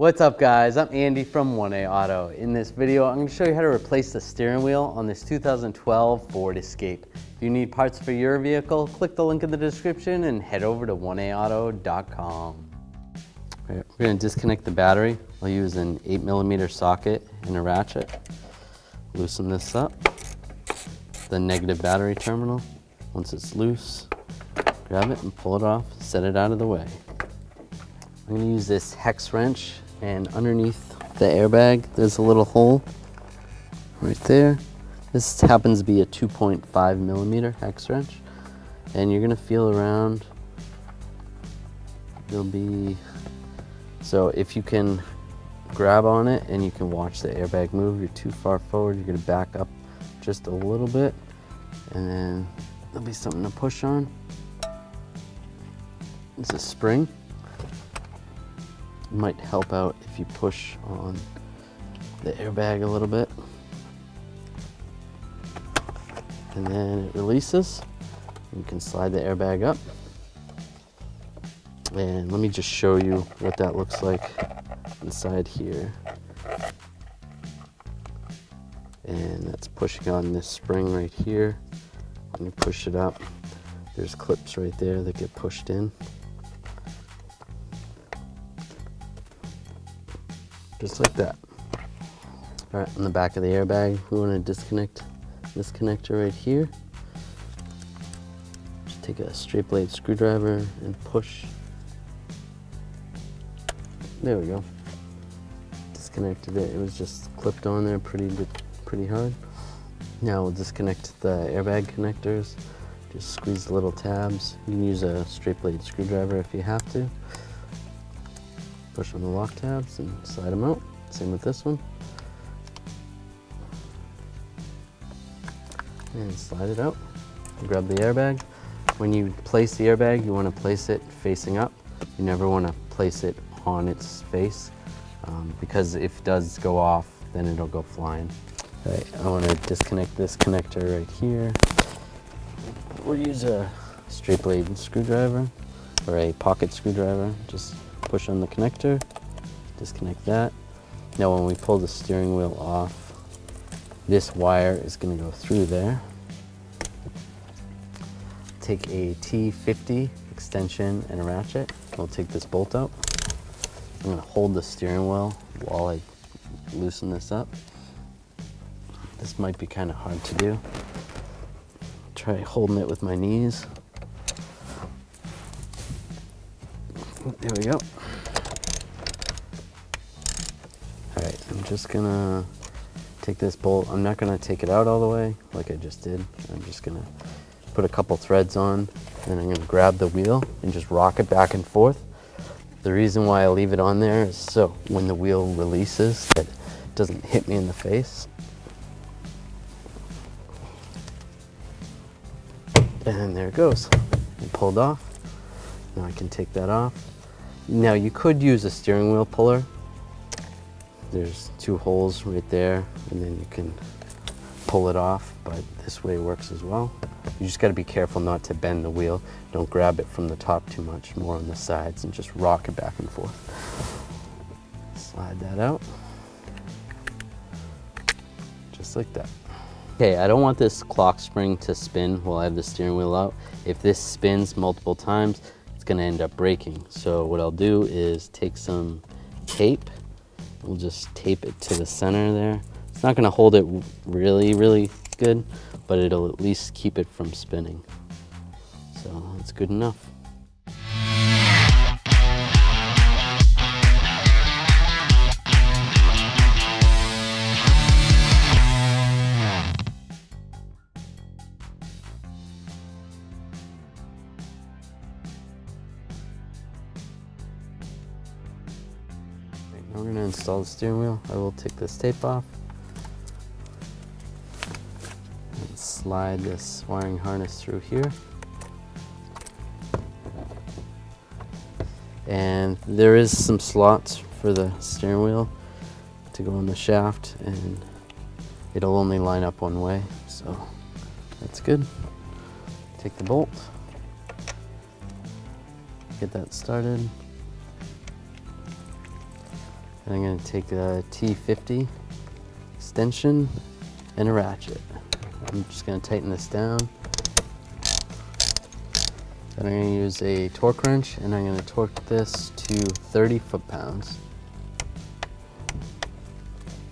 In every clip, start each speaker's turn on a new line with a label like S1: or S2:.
S1: What's up guys, I'm Andy from 1A Auto. In this video, I'm going to show you how to replace the steering wheel on this 2012 Ford Escape. If you need parts for your vehicle, click the link in the description and head over to 1AAuto.com. We're going to disconnect the battery. I'll use an 8mm socket and a ratchet. Loosen this up. The negative battery terminal. Once it's loose, grab it and pull it off, set it out of the way. I'm going to use this Hex Wrench, and underneath the airbag there's a little hole right there. This happens to be a 2.5mm Hex Wrench, and you're going to feel around. There'll be, so if you can grab on it and you can watch the airbag move, you're too far forward, you're going to back up just a little bit, and then there'll be something to push on. It's a spring. It might help out if you push on the airbag a little bit. And then it releases. You can slide the airbag up. And let me just show you what that looks like inside here. And that's pushing on this spring right here. When you push it up, there's clips right there that get pushed in. Just like that. All right, on the back of the airbag, we want to disconnect this connector right here. Just take a straight blade screwdriver and push. There we go. Disconnected it. It was just clipped on there pretty hard. Now we'll disconnect the airbag connectors. Just squeeze the little tabs. You can use a straight blade screwdriver if you have to. Push on the lock tabs and slide them out. Same with this one. And slide it out. Grab the airbag. When you place the airbag, you want to place it facing up. You never want to place it on its face, because if it does go off, then it'll go flying. All right, I want to disconnect this connector right here. We'll use a straight blade screwdriver or a pocket screwdriver. Just push on the connector, disconnect that. Now when we pull the steering wheel off, this wire is going to go through there. Take a T50 extension and a ratchet. We'll take this bolt out. I'm going to hold the steering wheel while I loosen this up. This might be kind of hard to do. Try holding it with my knees. There we go. All right, I'm just gonna take this bolt. I'm not gonna take it out all the way like I just did. I'm just gonna put a couple threads on, and I'm gonna grab the wheel and just rock it back and forth. The reason why I leave it on there is so when the wheel releases, that it doesn't hit me in the face. And there it goes. It pulled off. Now I can take that off. Now you could use a steering wheel puller. There's two holes right there, and then you can pull it off, but this way works as well. You just got to be careful not to bend the wheel. Don't grab it from the top too much, more on the sides, and just rock it back and forth. Slide that out. Just like that. Okay, I don't want this clock spring to spin while I have the steering wheel out. If this spins multiple times, it's going to end up breaking. So what I'll do is take some tape. We'll just tape it to the center there. It's not going to hold it really good, but it'll at least keep it from spinning. So that's good enough. Now we're going to install the steering wheel. I will take this tape off and slide this wiring harness through here. And there is some slots for the steering wheel to go in the shaft, and it'll only line up one way, so that's good. Take the bolt, get that started. And I'm going to take a T50 extension and a ratchet. I'm just going to tighten this down. Then I'm going to use a torque wrench and I'm going to torque this to 30 foot-pounds.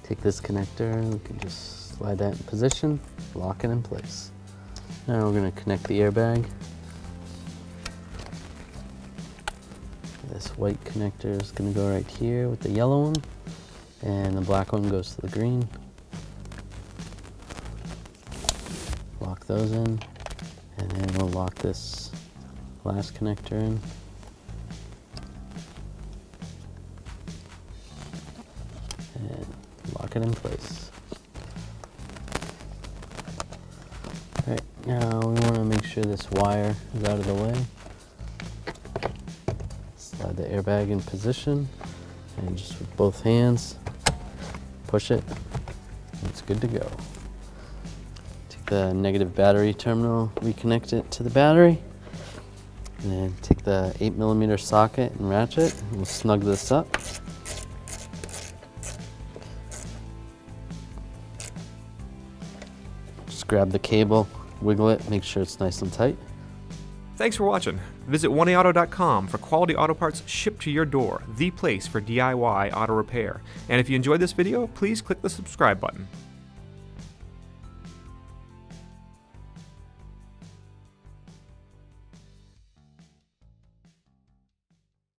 S1: Take this connector, we can just slide that in position, lock it in place. Now we're going to connect the airbag. This white connector is going to go right here with the yellow one, and the black one goes to the green. Lock those in, and then we'll lock this last connector in. And lock it in place. Alright, now we want to make sure this wire is out of the way. Slide the airbag in position, and just with both hands, push it, and it's good to go. Take the negative battery terminal, reconnect it to the battery, and then take the 8mm socket and ratchet, and we'll snug this up. Just grab the cable, wiggle it, make sure it's nice and tight.
S2: Thanks for watching. Visit 1AAuto.com for quality auto parts shipped to your door, the place for DIY auto repair. And if you enjoyed this video, please click the subscribe button.